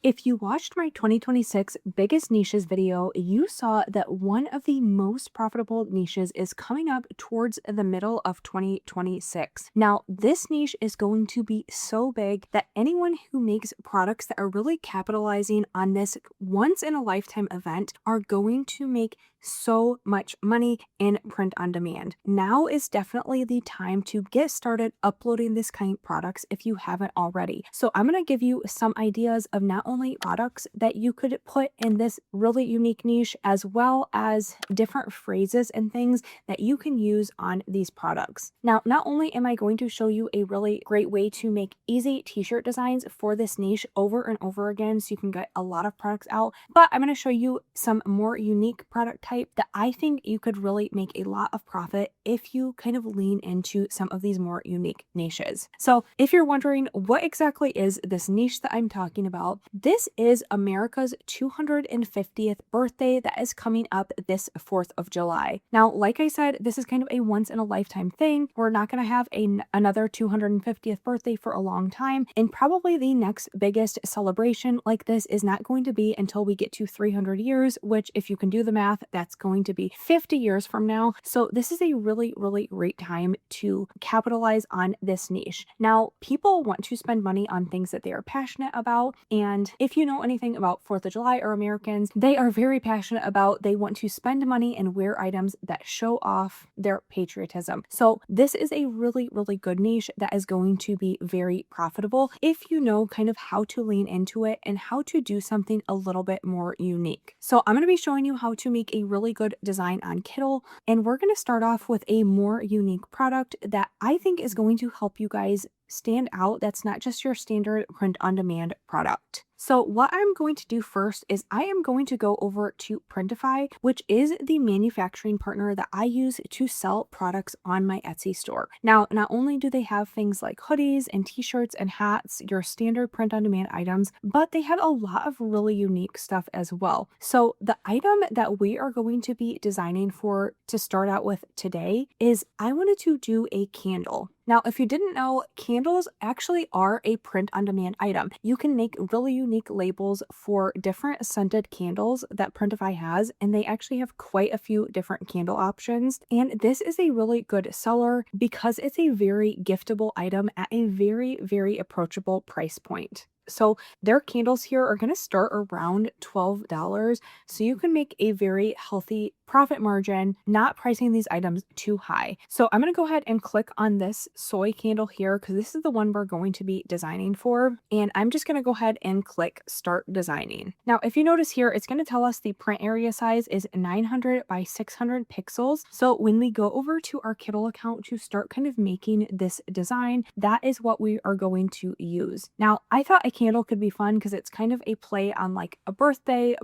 If you watched my 2026 biggest niches video, you saw that one of the most profitable niches is coming up towards the middle of 2026. Now, this niche is going to be so big that anyone who makes products that are really capitalizing on this once in a lifetime event are going to make so much money in print on demand. Now is definitely the time to get started uploading this kind of products if you haven't already. So I'm going to give you some ideas of not only products that you could put in this really unique niche, as well as different phrases and things that you can use on these products. Now, not only am I going to show you a really great way to make easy t-shirt designs for this niche over and over again so you can get a lot of products out, but I'm going to show you some more unique product type that I think you could really make a lot of profit if you kind of lean into some of these more unique niches. So if you're wondering what exactly is this niche that I'm talking about, this is America's 250th birthday that is coming up this 4th of July. Now, like I said, this is kind of a once in a lifetime thing. We're not going to have another 250th birthday for a long time, and probably the next biggest celebration like this is not going to be until we get to 300 years, which if you can do the math, that's going to be 50 years from now. So this is a really, really great time to capitalize on this niche. Now, people want to spend money on things that they are passionate about. And if you know anything about 4th of July or Americans, they are very passionate about, they want to spend money and wear items that show off their patriotism. So this is a really, really good niche that is going to be very profitable if you know kind of how to lean into it and how to do something a little bit more unique. So I'm going to be showing you how to make a really good design on Kittle, and we're going to start off with a more unique product that I think is going to help you guys stand out. That's not just your standard print on demand product. So what I'm going to do first is I am going to go over to Printify, which is the manufacturing partner that I use to sell products on my Etsy store. Now, not only do they have things like hoodies and t-shirts and hats, your standard print on demand items, but they have a lot of really unique stuff as well. So the item that we are going to be designing for to start out with today is I wanted to do a candle. Now, if you didn't know, candles actually are a print on demand item. You can make really unique labels for different scented candles that Printify has, and they actually have quite a few different candle options. And this is a really good seller because it's a very giftable item at a very, very approachable price point. So their candles here are going to start around $12, so you can make a very healthy profit margin, not pricing these items too high. So I'm going to go ahead and click on this soy candle here because this is the one we're going to be designing for. And I'm just going to go ahead and click start designing. Now, if you notice here, it's going to tell us the print area size is 900 by 600 pixels. So when we go over to our Kittle account to start kind of making this design, that is what we are going to use. Now, I thought a candle could be fun because it's kind of a play on like a birthday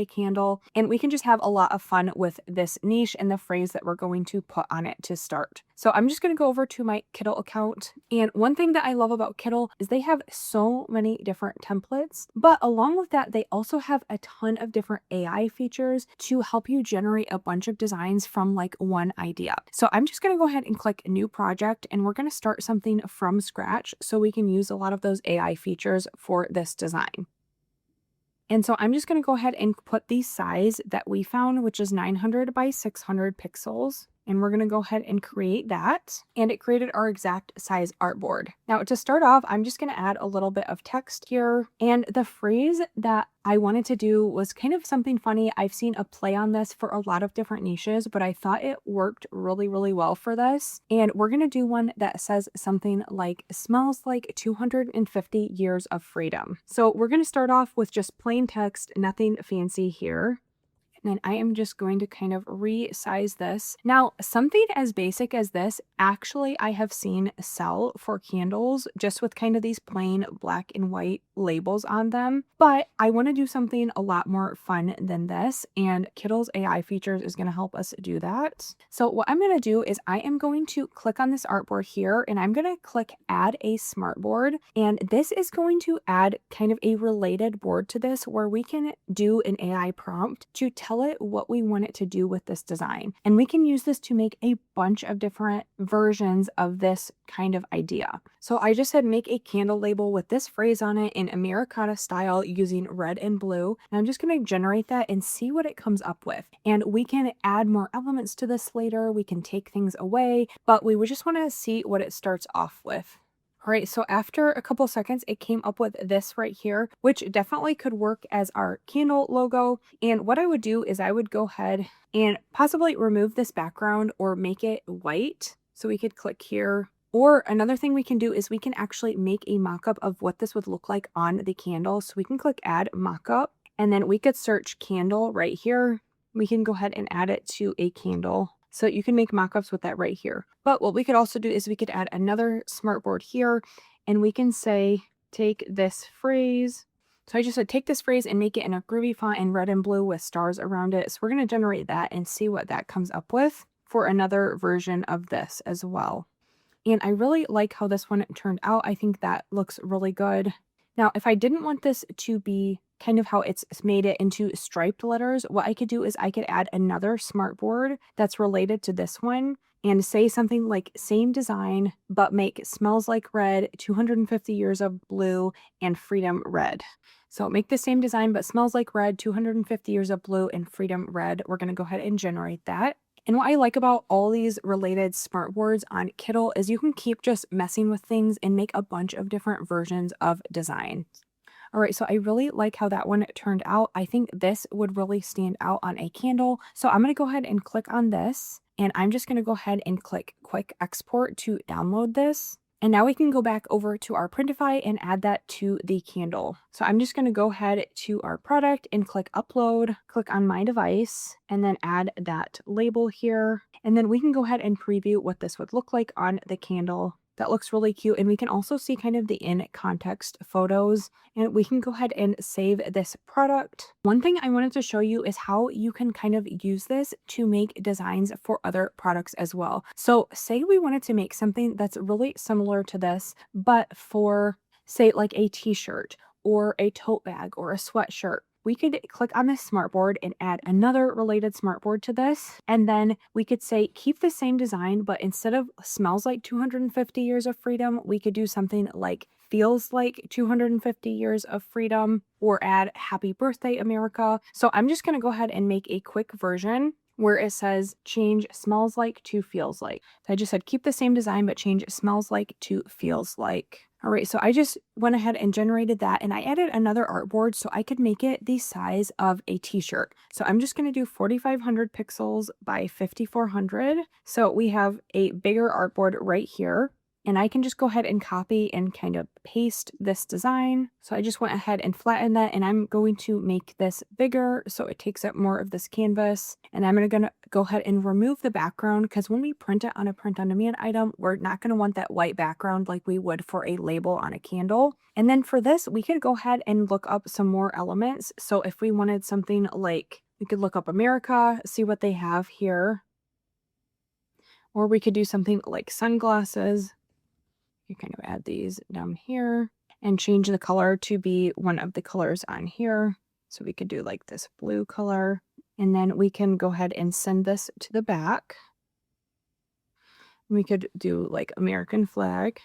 candle, and we can just have a lot of fun with this niche and the phrase that we're going to put on it to start. So I'm just going to go over to my Kittle account. And one thing that I love about Kittle is they have so many different templates, but along with that, they also have a ton of different AI features to help you generate a bunch of designs from like one idea. So I'm just going to go ahead and click new project, and we're going to start something from scratch so we can use a lot of those AI features for this design. And so I'm just going to go ahead and put the size that we found, which is 900 by 600 pixels. And we're going to go ahead and create that. And it created our exact size artboard. Now, to start off, I'm just going to add a little bit of text here. And the phrase that I wanted to do was kind of something funny. I've seen a play on this for a lot of different niches, but I thought it worked really, really well for this. And we're going to do one that says something like, smells like 250 years of freedom. So we're going to start off with just plain text, nothing fancy here. And then I am just going to kind of resize this. Now, something as basic as this, actually, I have seen sell for candles just with kind of these plain black and white labels on them. But I want to do something a lot more fun than this. And Kittle's AI features is going to help us do that. So what I'm going to do is I am going to click on this artboard here, and I'm going to click add a smartboard. And this is going to add kind of a related board to this where we can do an AI prompt to tell tell it what we want it to do with this design. And we can use this to make a bunch of different versions of this kind of idea. So I just said make a candle label with this phrase on it in Americana style using red and blue. And I'm just going to generate that and see what it comes up with. And we can add more elements to this later. We can take things away, but we would just want to see what it starts off with. All right, so after a couple seconds, it came up with this right here, which definitely could work as our candle logo. And what I would do is I would go ahead and possibly remove this background or make it white. So we could click here. Or another thing we can do is we can actually make a mock-up of what this would look like on the candle. So we can click add mock-up, and then we could search candle right here. We can go ahead and add it to a candle. So you can make mock-ups with that right here. But what we could also do is we could add another smartboard here, and we can say, take this phrase. So I just said, take this phrase and make it in a groovy font in red and blue with stars around it. So we're going to generate that and see what that comes up with for another version of this as well. And I really like how this one turned out. I think that looks really good. Now, if I didn't want this to be kind of how it's made it into striped letters, what I could do is I could add another smartboard that's related to this one and say something like same design, but make smells like red, 250 years of blue, and freedom red. So make the same design, but smells like red, 250 years of blue, and freedom red. We're going to go ahead and generate that. And what I like about all these related smartboards on Kittl is you can keep just messing with things and make a bunch of different versions of design. All right, so I really like how that one turned out. I think this would really stand out on a candle. So I'm going to go ahead and click on this, and I'm just going to go ahead and click quick export to download this. And now we can go back over to our Printify and add that to the candle. So I'm just going to go ahead to our product and click upload, click on my device, and then add that label here. And then we can go ahead and preview what this would look like on the candle. That looks really cute. And we can also see kind of the in context photos, and we can go ahead and save this product. One thing I wanted to show you is how you can kind of use this to make designs for other products as well. So say we wanted to make something that's really similar to this, but for say like a t-shirt or a tote bag or a sweatshirt. We could click on this smartboard and add another related smartboard to this. And then we could say, keep the same design, but instead of smells like 250 years of freedom, we could do something like feels like 250 years of freedom, or add happy birthday, America. So I'm just going to go ahead and make a quick version where it says change smells like to feels like. So I just said keep the same design, but change smells like to feels like. All right, so I just went ahead and generated that, and I added another artboard so I could make it the size of a t-shirt. So I'm just going to do 4,500 pixels by 5,400. So we have a bigger artboard right here. And I can just go ahead and copy and kind of paste this design. So I just went ahead and flattened that, and I'm going to make this bigger so it takes up more of this canvas. And I'm going to go ahead and remove the background, because when we print it on a print on demand item, we're not going to want that white background like we would for a label on a candle. And then for this, we could go ahead and look up some more elements. So if we wanted something like, we could look up America, see what they have here. Or we could do something like sunglasses. You kind of add these down here and change the color to be one of the colors on here. So we could do like this blue color, and then we can go ahead and send this to the back. We could do like American flag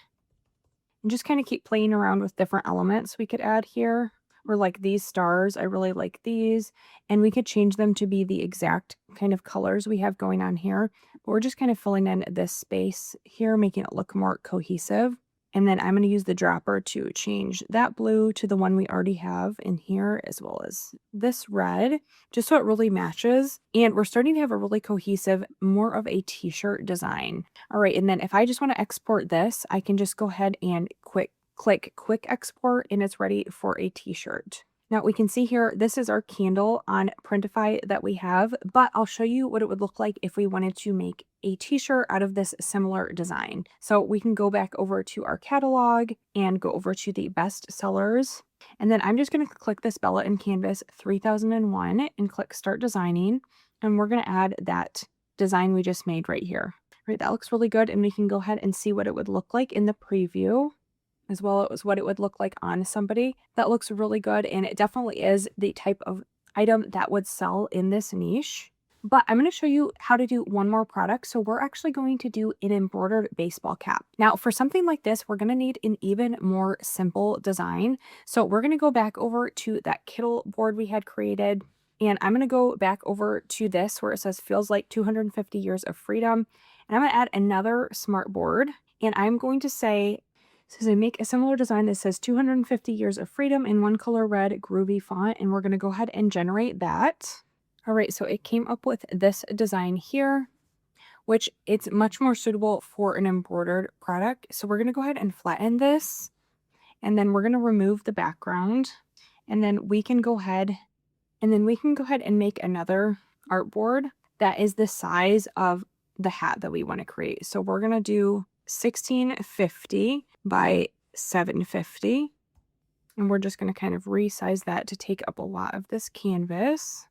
and just kind of keep playing around with different elements we could add here. Or like these stars, I really like these, and we could change them to be the exact kind of colors we have going on here. But we're just kind of filling in this space here, making it look more cohesive. And then I'm going to use the dropper to change that blue to the one we already have in here, as well as this red, just so it really matches. And we're starting to have a really cohesive, more of a t-shirt design. All right, and then if I just want to export this, I can just go ahead and click quick export, and it's ready for a t-shirt. Now we can see here, this is our candle on Printify that we have, but I'll show you what it would look like if we wanted to make a t-shirt out of this similar design. So we can go back over to our catalog and go over to the bestsellers. And then I'm just going to click this Bella and Canvas 3001 and click start designing. And we're going to add that design we just made right here. Right, that looks really good. And we can go ahead and see what it would look like in the preview, as well as what it would look like on somebody. That looks really good, and it definitely is the type of item that would sell in this niche. But I'm going to show you how to do one more product. So we're actually going to do an embroidered baseball cap. Now for something like this, we're going to need an even more simple design. So we're going to go back over to that Kittle board we had created. And I'm going to go back over to this where it says feels like 250 years of freedom. And I'm going to add another smart board. And I'm going to say, so I make a similar design that says 250 years of freedom in one color red groovy font. And we're going to go ahead and generate that. All right, so it came up with this design here, which it's much more suitable for an embroidered product. So we're going to go ahead and flatten this, and then we're going to remove the background, and then we can go ahead and make another artboard that is the size of the hat that we want to create. So we're going to do 1650 by 750, and we're just going to kind of resize that to take up a lot of this canvas.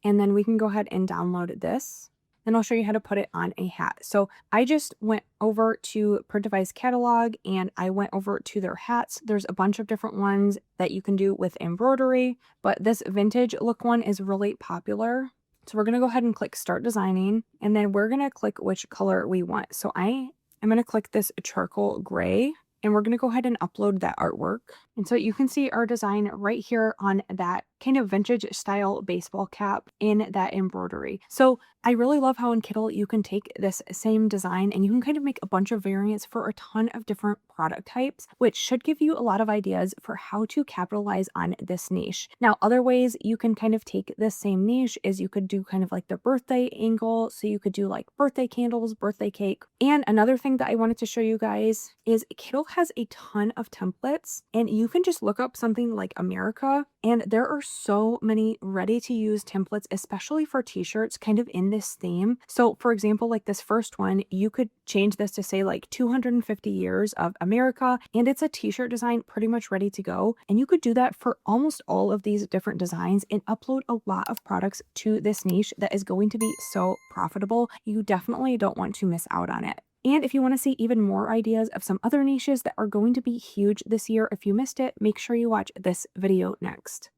And then we can go ahead and download this. Then I'll show you how to put it on a hat. So I just went over to Printify's catalog and I went over to their hats. There's a bunch of different ones that you can do with embroidery, but this vintage look one is really popular. So we're going to go ahead and click start designing, and then we're going to click which color we want. So I am going to click this charcoal gray, and we're going to go ahead and upload that artwork. And so you can see our design right here on that kind of vintage style baseball cap in that embroidery. So I really love how in Kittle you can take this same design and you can kind of make a bunch of variants for a ton of different product types, which should give you a lot of ideas for how to capitalize on this niche. Now, other ways you can kind of take this same niche is you could do kind of like the birthday angle. So you could do like birthday candles, birthday cake. And another thing that I wanted to show you guys is Kittle has a ton of templates, and you can just look up something like America, and there are so many ready to use templates, especially for t-shirts kind of in this theme. So for example, like this first one, you could change this to say like 250 years of America, and it's a t-shirt design pretty much ready to go. And you could do that for almost all of these different designs and upload a lot of products to this niche that is going to be so profitable. You definitely don't want to miss out on it. And if you want to see even more ideas of some other niches that are going to be huge this year, if you missed it, make sure you watch this video next.